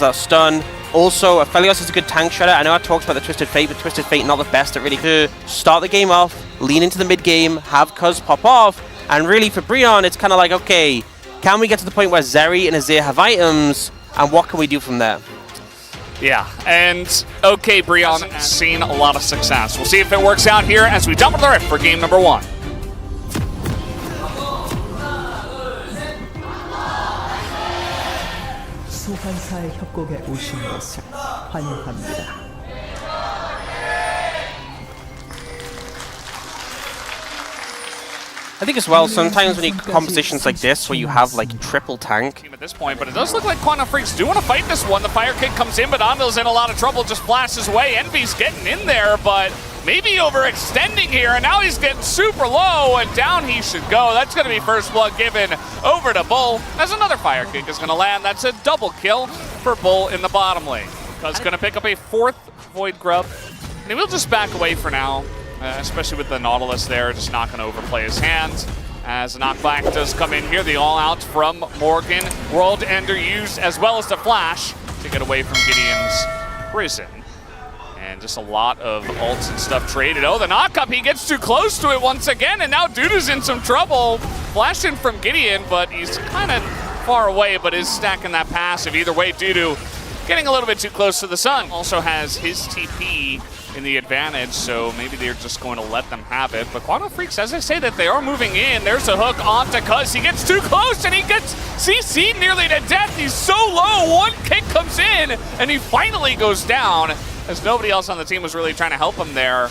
that stun. Also, Aphelios is a good tank shredder. I know I talked about the Twisted Fate, but Twisted Fate not the best at really to start the game off, lean into the mid game, have Cuz pop off, and really for Brion, it's kind of like, okay, can we get to the point where Zeri and Azir have items, and what can we do from there? Yeah, and okay, Brion seen a lot of success. We'll see if it works out here as we jump into the rift for game number 1. 소환사의 협곡에 오신 것을 환영합니다. I think as well, sometimes when you compositions like this, where you have like triple tank. At this point, but it does look like Quantum Freaks do want to fight this one. The Fire Kick comes in, but Anvil's in a lot of trouble, just flashes away. Envy's getting in there, but maybe overextending here, and now he's getting super low, and down he should go. That's going to be first blood given over to Bull, as another Fire Kick is going to land. That's a double kill for Bull in the bottom lane. Cuz going to pick up a 4th Void Grub, and he will just back away for now. Especially with the Nautilus there, just not going to overplay his hands. As a knockback does come in here, the all-out from Morgan. World Ender used as well as the flash to get away from Gideon's prison. And just a lot of ults and stuff traded. Oh, the knock-up, he gets too close to it once again, and now Duda's in some trouble. Flash in from Gideon, but he's kind of far away, but is stacking that passive. Either way, Dudu getting a little bit too close to the sun. Also has his TP in the advantage, so maybe they're just going to let them have it. But Quantum Freaks, as I say, that they are moving in. There's a hook onto Cuz. He gets too close, and he gets CC'd nearly to death. He's so low. One kick comes in, and he finally goes down, as nobody else on the team was really trying to help him there.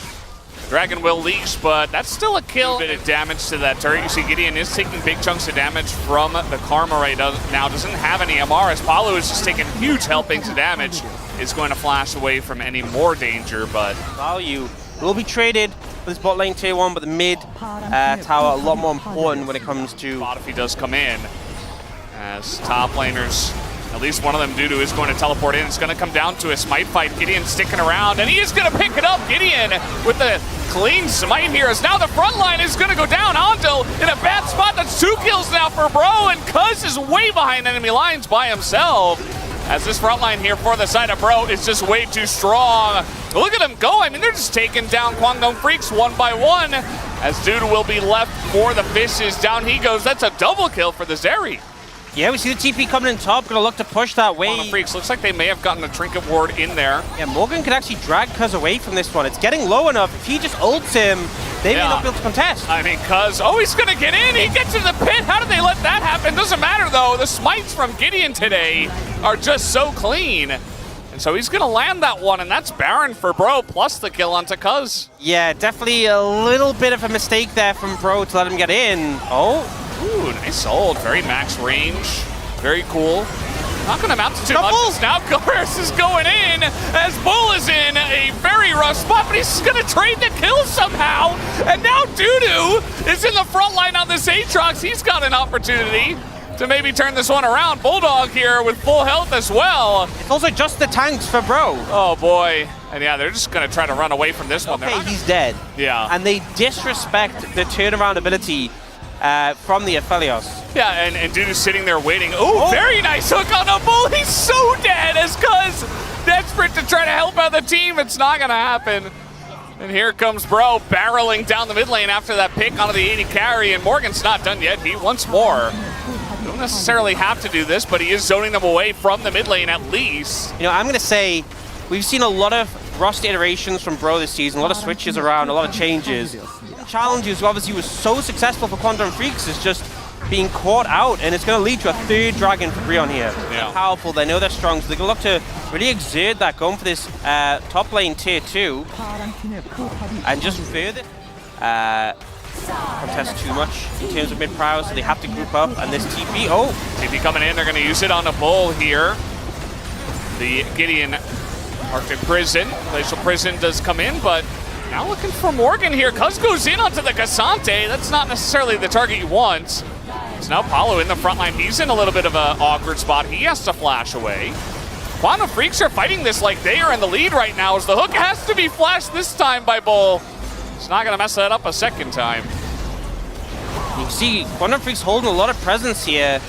Dragon will leash, but that's still a kill. A bit of damage to that turret. You see Gideon is taking big chunks of damage from the Karma right now. Doesn't have any MR, as Paulo is just taking huge helpings of damage. Is going to flash away from any more danger, but value will be traded for this bot lane tier 1, but the mid tower a lot more important when it comes to... Spotify does come in, as top laners, at least one of them, Dudu, is going to teleport in. It's going to come down to a smite fight. Gideon sticking around, and he is going to pick it up. Gideon with the clean smite here, as now the front line is going to go down. Andil in a bad spot. That's 2 kills now for Bro, and Cuz is way behind enemy lines by himself. As this front line here for the side of Bro is just way too strong. Look at him go. I mean, they're just taking down Quantum Freaks one by one. As Dude will be left for the fishes. Down he goes. That's a double kill for the Zeri. Yeah, we see the TP coming in top. Gonna look to push that way. Quantum Freaks, looks like they may have gotten a Trinket Ward in there. Yeah, Morgan could actually drag Cuz away from this one. It's getting low enough. If he just ults him, they may not be able to contest. I mean, Cuz, oh, he's gonna get in. He gets in the pit. How did they let that happen? Doesn't matter, though. The smites from Gideon today are just so clean. And so he's gonna land that one, and that's Baron for Bro, plus the kill onto Cuz. Yeah, definitely a little bit of a mistake there from Bro to let him get in. Oh. Ooh, nice ult. Very max range. Very cool. Not going to amount to too much. Now Garrus is going in as Bull is in a very rough spot, but he's going to trade the kill somehow. And now Dudu is in the front line on this Aatrox. He's got an opportunity to maybe turn this one around. Bulldog here with full health as well. It's also just the tanks for Bro. Oh boy. And yeah, they're just going to try to run away from this one. Okay, he's dead. Yeah. And they disrespect the turnaround ability from the Aphelios. Yeah, and Dudu's sitting there waiting. Ooh, very nice hook on a Bull. He's so dead as Cuz desperate to try to help out the team. It's not going to happen. And here comes Bro barreling down the mid lane after that pick onto the 80 carry, and Morgan's not done yet. He wants more. Don't necessarily have to do this, but he is zoning them away from the mid lane at least. You know, I'm going to say we've seen a lot of roster iterations from Bro this season, a lot of switches around, a lot of changes. Challenges, obviously, was so successful for Quantum Freaks is just being caught out, and it's going to lead to a 3rd dragon for Brion here. Yeah. They're powerful, they know they're strong, so they're going to look to really exert that going for this top lane tier 2 and just further contest too much in terms of mid prowess, so they have to group up, and this TP, TP coming in, they're going to use it on a Bull here. The Gideon Arctic Prison, Glacial Prison does come in, but now looking for Morgan here. Cuz goes in onto the Cassante. That's not necessarily the target you want. So now Paulo in the front line. He's in a little bit of an awkward spot. He has to flash away. Quantum Freaks are fighting this like they are in the lead right now, as the hook has to be flashed this time by Bull. It's not going to mess that up a second time. You see, Quantum Freaks holding a lot of presence here.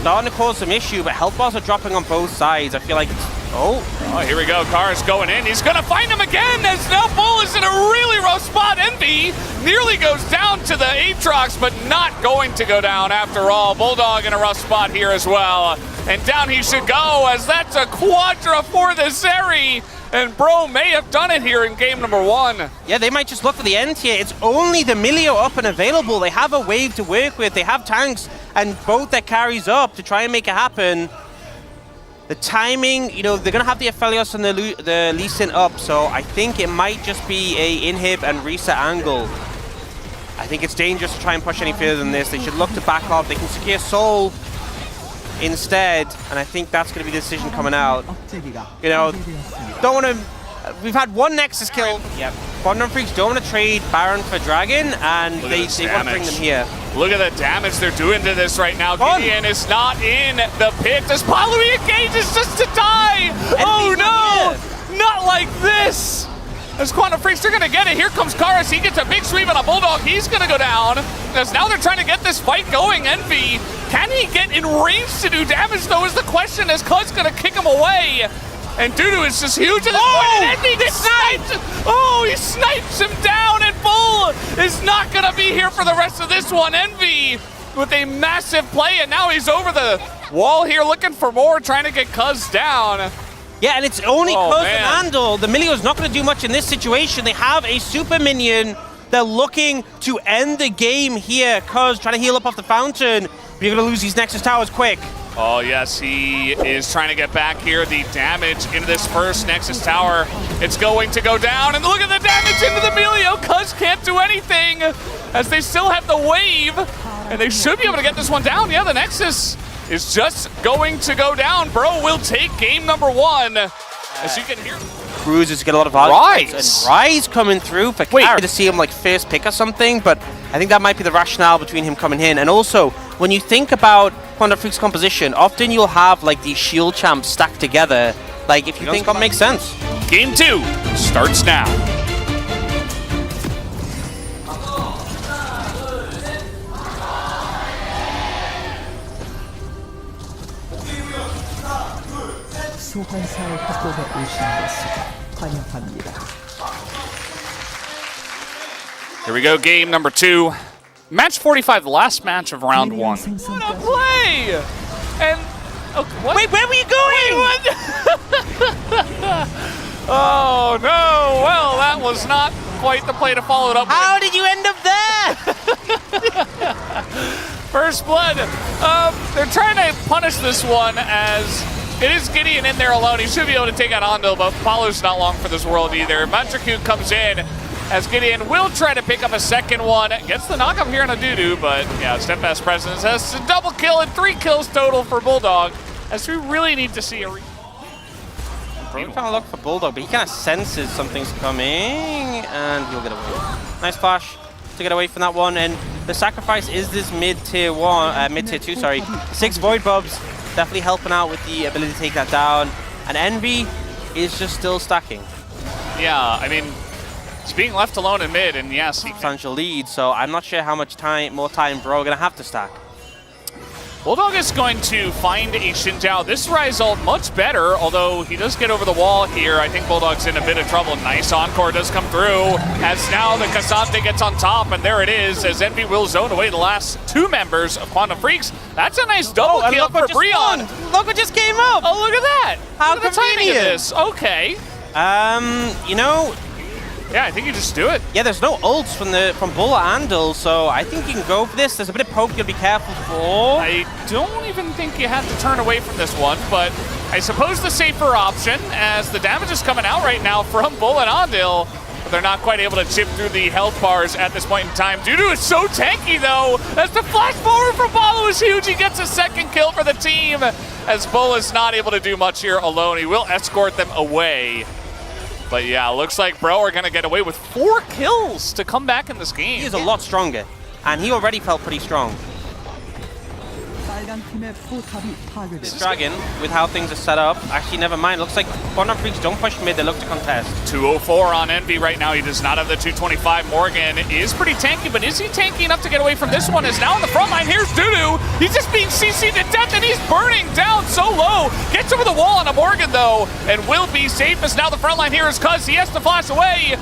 starting to cause some issue, but health bars are dropping on both sides. I feel like it's... Oh, here we go. Kara's going in. He's going to find him again as now Bull is in a really rough spot. Envy nearly goes down to the Aatrox, but not going to go down after all. Bulldog in a rough spot here as well. And down he should go as that's a quadra for the Zeri. And Bro may have done it here in game number 1. Yeah, they might just look for the end here. It's only the Milio up and available. They have a wave to work with. They have tanks and both their carries up to try and make it happen. The timing, you know, they're going to have the Aphelios and the Lee Sin up, so I think it might just be a inhib and reset angle. I think it's dangerous to try and push any further than this. They should look to back off. They can secure Soul instead, and I think that's going to be the decision coming out. You know, don't want to... We've had one Nexus kill. Yep. Quantum Freaks don't want to trade Baron for Dragon, and they want to bring them here. Look at the damage they're doing to this right now. Gideon is not in the pit. As Palui engages just to die. Oh no! Not like this! As Quantum Freaks, they're going to get it. Here comes Karas. He gets a big sweep on a Bulldog. He's going to go down. As now they're trying to get this fight going. Envy, can he get in range to do damage though is the question, as Cud's going to kick him away. And Dudu is just huge at this point, and Envy gets sniped! Oh, he snipes him down, and Bull is not going to be here for the rest of this one. Envy with a massive play, and now he's over the wall here looking for more, trying to get Cuz down. Yeah, and it's only Cuz and Andal. The Milio's not going to do much in this situation. They have a super minion. They're looking to end the game here. Cuz trying to heal up off the fountain, but you're going to lose these Nexus towers quick. Oh yes, he is trying to get back here. The damage into this first Nexus tower, it's going to go down, and look at the damage into the Milio. Cuz can't do anything as they still have the wave, and they should be able to get this one down. Yeah, the Nexus is just going to go down. Bro will take game number 1, as you can hear. Cruisers get a lot of Rise, and Rise coming through for Kara to see him like first pick or something, but I think that might be the rationale between him coming in. And also, when you think about Quantum Freak's composition, often you'll have like these shield champs stacked together. Like if you think that makes sense. Game 2 starts now. 소환사의 협곡에 오신 것을 환영합니다. Here we go, game number 2. Match 45, the last match of round 1. What a play! And what? Wait, where were you going? Oh no! Well, that was not quite the play to follow it up. How did you end up there? First blood. They're trying to punish this one as it is Gideon in there alone. He should be able to take out Andal, but Palu's not long for this world either. Mantrikut comes in as Gideon will try to pick up a second one. Gets the knockup here on a Dudu, but yeah, Steadfast Presence has a double kill and 3 kills total for Bulldog, as we really need to see a Trying to look for Bulldog, but he kind of senses something's coming, and he'll get away. Nice flash to get away from that one, and the sacrifice is this mid-tier 2, sorry. 6 Void Bubs, definitely helping out with the ability to take that down, and Envy is just still stacking. Yeah, I mean, he's being left alone in mid, and yes, he substantial lead, so I'm not sure how much more time Bro gonna have to stack. Bulldog is going to find a Xinjiao. This Rise ult much better, although he does get over the wall here. I think Bulldog's in a bit of trouble. Nice encore does come through, as now the Cassante gets on top, and there it is, as Envy will zone away the last 2 members of Quantum Freaks. That's a nice double kill for Breon. Look what just came up! Oh, look at that! How look at the timing of this. Okay. You know, yeah, I think you just do it. Yeah, there's no ults from Bull or Andal, so I think you can go for this. There's a bit of poke you gotta be careful for. I don't even think you have to turn away from this one, but I suppose the safer option, as the damage is coming out right now from Bull and Andal, but they're not quite able to chip through the health bars at this point in time. Dudu is so tanky though, as the flash forward from Balo is huge. He gets a second kill for the team, as Bull is not able to do much here alone. He will escort them away. But yeah, looks like Bro are going to get away with 4 kills to come back in this game. He is a lot stronger, and he already felt pretty strong. 빨간 팀의 포탑이 파괴됐습니다. Dragon, with how things are set up, actually never mind. Looks like Quantum Freaks don't push mid, they look to contest. 204 on Envy right now. He does not have the 225. Morgan is pretty tanky, but is he tanky enough to get away from this one? Is now in the front line. Here's Dudu. He's just being CC'd to death, and he's burning down so low. Gets over the wall on a Morgan, though, and will be safe as now the front line here is Cuz. He has to flash away.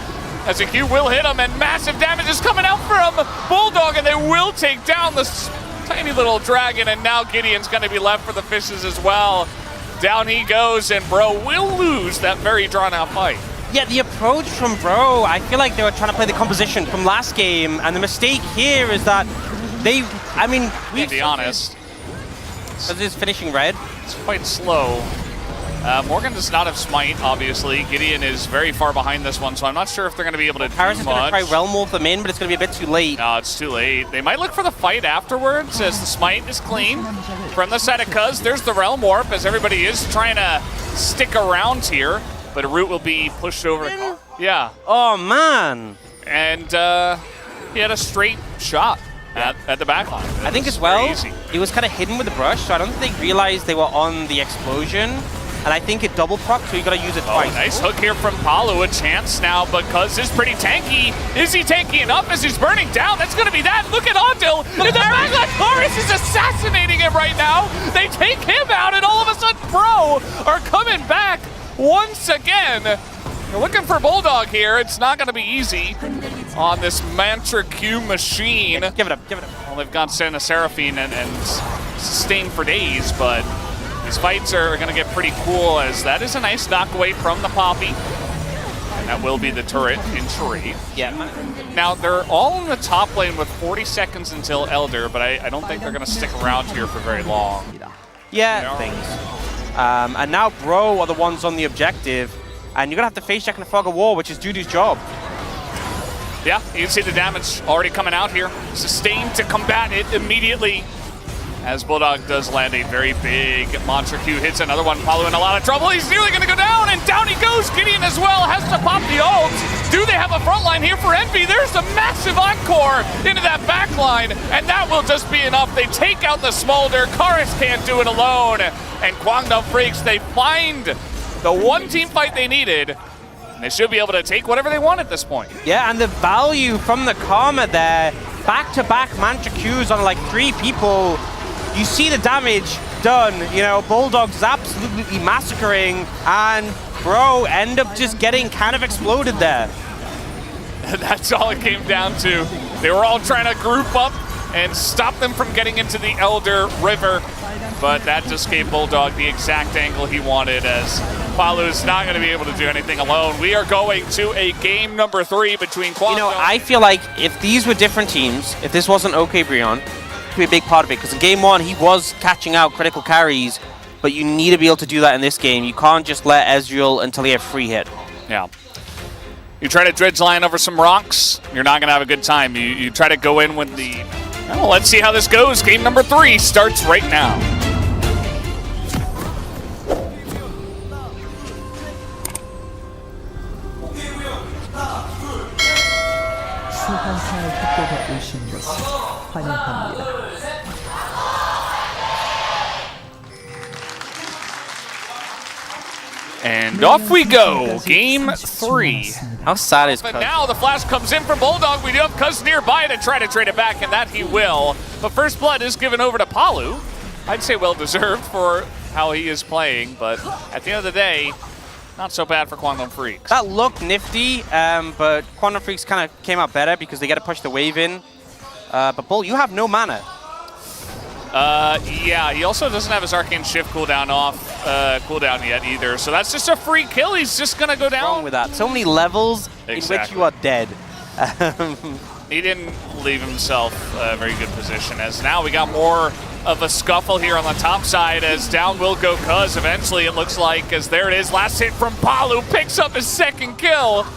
As a Q will hit him, and massive damage is coming out from Bulldog, and they will take down the tiny little dragon, and now Gideon's going to be left for the fishes as well. Down he goes, and Bro will lose that very drawn-out fight. Yeah, the approach from Bro, I feel like they were trying to play the composition from last game, and the mistake here is that they, I mean, To be honest, This is finishing red. it's quite slow. Morgan does not have Smite, obviously. Gideon is very far behind this one, so I'm not sure if they're going to be able to do Paris is going to much. try Realm Wolf them in, but it's going to be a bit too late. No, it's too late. They might look for the fight afterwards as the Smite is clean from the side of Cuz. There's the Realm Warp as everybody is trying to stick around here, but a root will be pushed over. Yeah, Oh, man. and he had a straight shot at the back line. I think It was as well, very easy. it was kind of hidden with the brush, so I don't think they realized they were on the explosion. And I think it double proc, so you got to use it Oh, twice. nice hook here from Palu. A chance now, but Cuz is pretty tanky. Is he tanky enough as he's burning down? That's going to be that. Look at Ondil. In the backline, Chorus is assassinating him right now. They take him out, and all of a sudden, Bro are coming back once again. They're looking for Bulldog here. It's not going to be easy on this Mantra Q machine. Give it up, give it up. Well, they've got Santa Seraphine and Sustain for days, but these fights are going to get pretty cool as that is a nice knock away from the Poppy. And that will be the turret in tree. Yeah. Now, they're all in the top lane with 40 seconds until Elder, but I don't think they're going to stick around here for very long. Yeah, things. And now Bro are the ones on the objective. And you're going to have to face check in the fog of war, which is Dudu's job. Yeah, you can see the damage already coming out here. Sustain to combat it immediately. As Bulldog does land a very big Mantra Q, hits another one, Palu in a lot of trouble. He's nearly going to go down, and down he goes. Gideon as well has to pop the ult. Do they have a front line here for Envy? There's a massive encore into that back line, and that will just be enough. They take out the Smolder. Karis can't do it alone. And Guangdong Freaks, they find the one team fight they needed. And they should be able to take whatever they want at this point. Yeah, and the value from the Karma there, back-to-back Mantra Qs on like 3 people. You see the damage done, you know, Bulldog's is absolutely massacring, and Bro end up just getting kind of exploded there. That's all it came down to. They were all trying to group up and stop them from getting into the Elder River, but that just gave Bulldog the exact angle he wanted, as Palu's not going to be able to do anything alone. We are going to a game number 3 between Guangdong. You know, I feel like if these were different teams, if this wasn't OK Brion, be a big part of it, because in game 1 he was catching out critical carries, but you need to be able to do that in this game. You can't just let Ezreal until he has free hit. Yeah. You try to dredge line over some rocks, you're not going to have a good time. You try to go in with the... Well, let's see how this goes. Game number 3 starts right now. 소환사의 협곡에 오신 것을 환영합니다. And off we go. Game 3. How sad is But Cuz? now the flash comes in from Bulldog. We do have Cuz nearby to try to trade it back, and that he will. But first blood is given over to Palu. I'd say well-deserved for how he is playing, but at the end of the day, not so bad for Guangdong Freaks. That looked nifty, but Quantum Freaks kind of came out better because they got to push the wave in. But Bull, you have no mana. Yeah, he also doesn't have his Arcane Shift cooldown yet either, so that's just a free kill. He's just going to go down. Wrong with that. So many levels in which you are dead. He didn't leave himself a very good position, as now we got more of a scuffle here on the top side, as down will go Cuz eventually, it looks like, as there it is, last hit from Palu, picks up his second kill.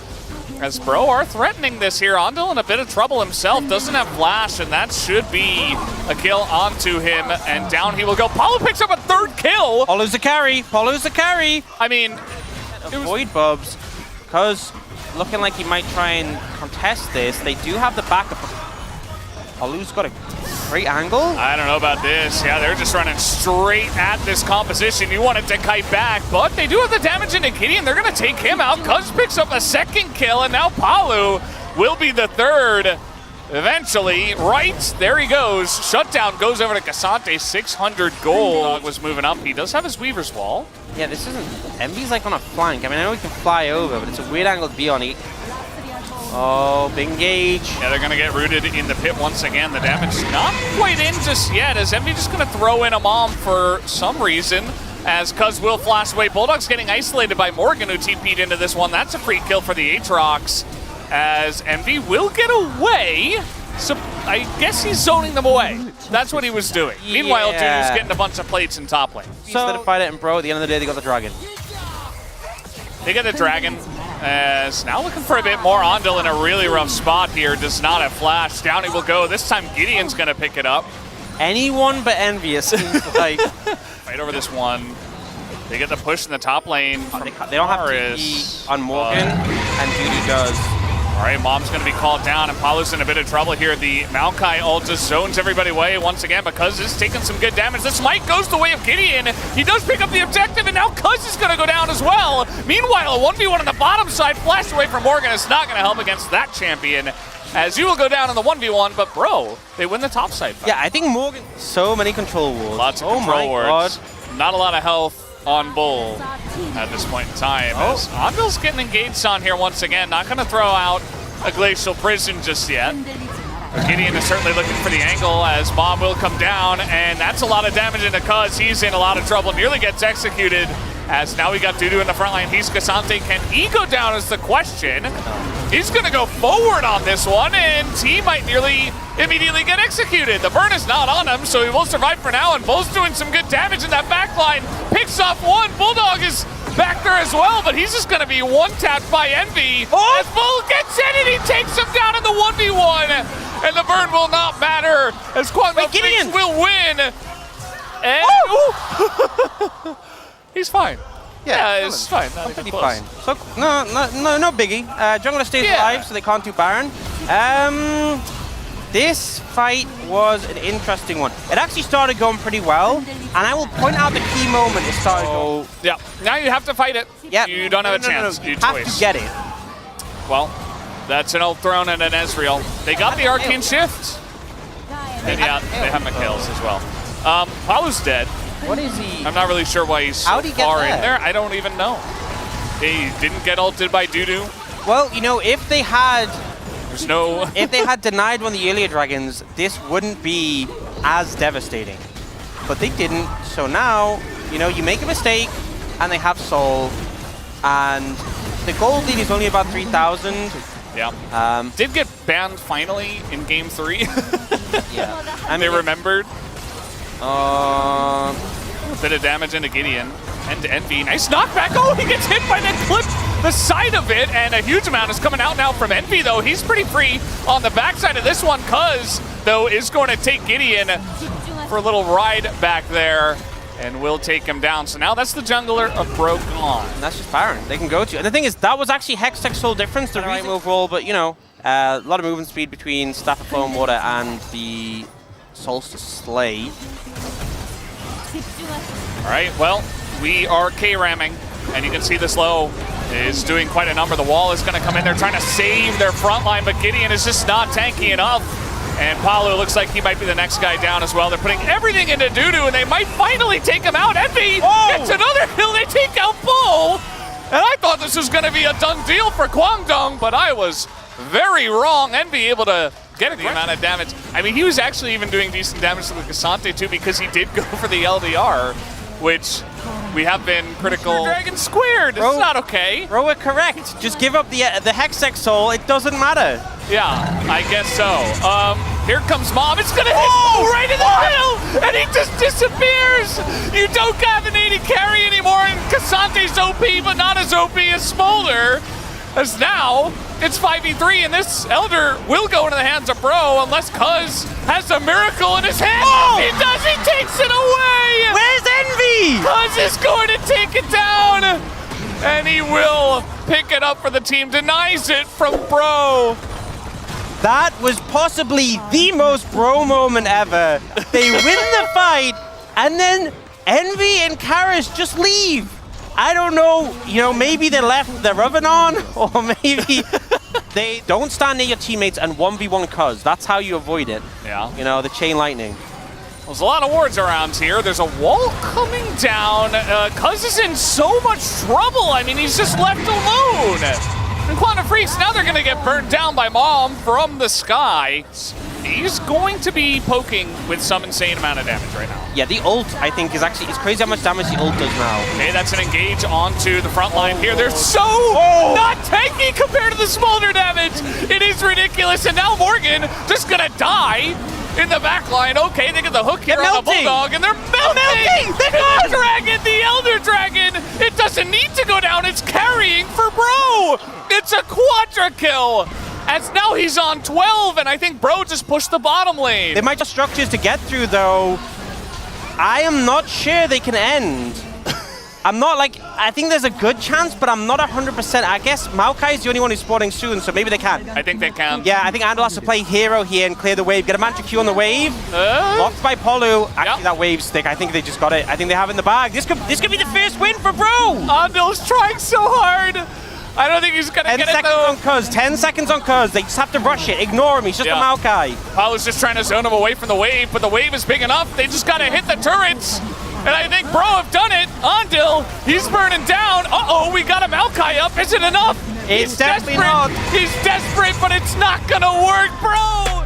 As Bro are threatening this here. Ondil in a bit of trouble himself, doesn't have flash, and that should be a kill onto him, and down he will go. Palu picks up a third kill. Paulu's the carry. Paulu's the carry. I mean, Avoid Bubs, because looking like he might try and contest this. They do have the backup. Paulu's got to great angle. I don't know about this. Yeah, they're just running straight at this composition. You want it to kite back, but they do have the damage into Gideon. They're going to take him out. Cuz picks up a second kill, and now Palu will be the third. Eventually, right, there he goes. Shutdown goes over to Cassante, 600 gold. Dog was moving up. He does have his Weaver's Wall. Yeah, this isn't... Envy's like on a flank. I mean, I know he can fly over, but it's a weird angle to be on. Oh, big engage. Yeah, they're going to get rooted in the pit once again. The damage not quite in just yet, as Envy just going to throw in a mom for some reason, as Cuz will flash away. Bulldog's getting isolated by Morgan, who TP'd into this one. That's a free kill for the Aatrox, as Envy will get away. So I guess he's zoning them away. That's what he was doing. Yeah. Meanwhile, Dude's getting a bunch of plates in top lane. So, instead of fight it, and bro, at the end of the day, they got the dragon. They get the dragon. As now looking for a bit more. Ondil in a really rough spot here. Does not have flash. Down he will go. This time Gideon's going to pick it up. Anyone but Envious seems like. Right over this one. They get the push in the top lane. They don't have to be on Morgan, and Judy does. All right, Mom's going to be called down, and Palu's in a bit of trouble here. The Maokai ult just zones everybody away once again, because it's taking some good damage. This might goes the way of Gideon. He does pick up the objective, and now Cuz is going to go down as well. Meanwhile, a 1v1 on the bottom side, flashed away from Morgan. It's not going to help against that champion, as you will go down in the 1v1, but bro, they win the top side fight. Yeah, I think Morgan, so many control wards. Lots of control wards. Not a lot of health on Bull at this point in time. As Ondil's getting engaged on here once again. Not going to throw out a Glacial Prison just yet. Gideon is certainly looking for the angle, as Mom will come down, and that's a lot of damage into Cuz. He's in a lot of trouble, nearly gets executed, as now we got Dudu in the front line. He's Cassante. Can he go down is the question. He's going to go forward on this one, and he might nearly immediately get executed. The burn is not on him, so he will survive for now, and Bull's doing some good damage in that back line. Picks off one. Bulldog is back there as well, but he's just going to be one-tapped by Envy. As Bull gets in, and he takes him down in the 1v1, and the burn will not matter, as Kwangdong Freaks will win. And he's fine. Yeah, it's fine. Not even close. Fine. So, no biggie. Jungler stays alive, so they can't do Baron. This fight was an interesting one. It actually started going pretty well, and I will point out the key moment it started going. Yeah, now you have to fight it. Yeah. You don't have a chance. You have to get it. Well, that's an ult thrown and an Ezreal. They got the Arcane Shift. And yeah, they have Mikhail's as well. Palu's dead. What is he? I'm not really sure why he's so far in there. I don't even know. He didn't get ulted by Dudu. Well, you know, if they had... There's no... if they had denied one of the earlier dragons, this wouldn't be as devastating. But they didn't, so now, you know, you make a mistake, and they have Soul, and the gold lead is only about 3,000. Yeah. Did get banned finally in Game 3. Yeah. And they remembered. A bit of damage into Gideon and to Envy. Nice knockback. Oh, he gets hit by that clip. The side of it, and a huge amount is coming out now from Envy, though. He's pretty free on the backside of this one. Cuz, though, is going to take Gideon for a little ride back there, and will take him down. So now that's the jungler of Bro gone. And that's just Baron. They can go to. And the thing is, that was actually Hextech Soul difference, the right move roll, but, you know, a lot of movement speed between Staff of Flow and Water and the Solstice Slay. All right, well, we are K-ramming, and you can see this low is doing quite a number. The wall is going to come in there trying to save their front line, but Gideon is just not tanky enough. And Palu looks like he might be the next guy down as well. They're putting everything into Dudu, and they might finally take him out. Envy gets another kill. They take out Bull. And I thought this was going to be a done deal for Kwangdong, but I was very wrong. Envy able to get the amount of damage. I mean, he was actually even doing decent damage to the Cassante too, because he did go for the LDR, which we have been critical. Dragon squared. It's not okay. Bro, we're correct. Just give up the Hextech Soul. It doesn't matter. Yeah, I guess so. Here comes Mom. It's gonna hit right in the middle, and he just disappears. You don't have an 80 carry anymore, and Cassante's OP, but not as OP as Smolder. As now, it's 5v3, and this Elder will go into the hands of Bro unless Cuz has a miracle in his hand. He does, he takes it away! Where's Envy? Cuz is going to take it down, and he will pick it up for the team. Denies it from Bro. That was possibly the most bro moment ever. They win the fight, and then Envy and Karis just leave. I don't know, maybe they left their oven on, or maybe they don't stand near your teammates and 1v1 Cuz. That's how you avoid it. Yeah. The chain lightning. There's a lot of wards around here. There's a wall coming down. Cuz is in so much trouble. I mean, he's just left alone. And Quantum Freaks, now they're going to get burnt down by Mom from the sky. He's going to be poking with some insane amount of damage right now. Yeah, the ult, I think, is actually, it's crazy how much damage the ult does now. Okay, that's an engage onto the front line here. They're so not tanky compared to the smolder damage. It is ridiculous. And now Morgan just going to die in the back line. Okay, they get the hook here on the Bulldog, and they're melting! The Elder Dragon! It doesn't need to go down, it's carrying for Bro! It's a quadra kill! As now he's on 12, and I think Bro just pushed the bottom lane. They might have structures to get through, though. I am not sure they can end. I think there's a good chance, but I'm not 100%. I guess Maokai is the only one who's spawning soon, so maybe they can. I think they can. Yeah, I think Andal has to play hero here and clear the wave. Get a Mantra Q on the wave. Locked by Polu. Actually, that wave stick, I think they just got it. I think they have it in the bag. This could be the first win for Bro! Andal's trying so hard. I don't think he's going to get it, though. 10 seconds on Cuz. They just have to rush it. Ignore him. He's just a Maokai. Paolo's just trying to zone him away from the wave, but the wave is big enough. They just got to hit the turrets. And I think Bro have done it. Andal, he's burning down. Uh-oh, we got a Maokai up. Is it enough? It's definitely not. He's desperate, but it's not going to work, Bro.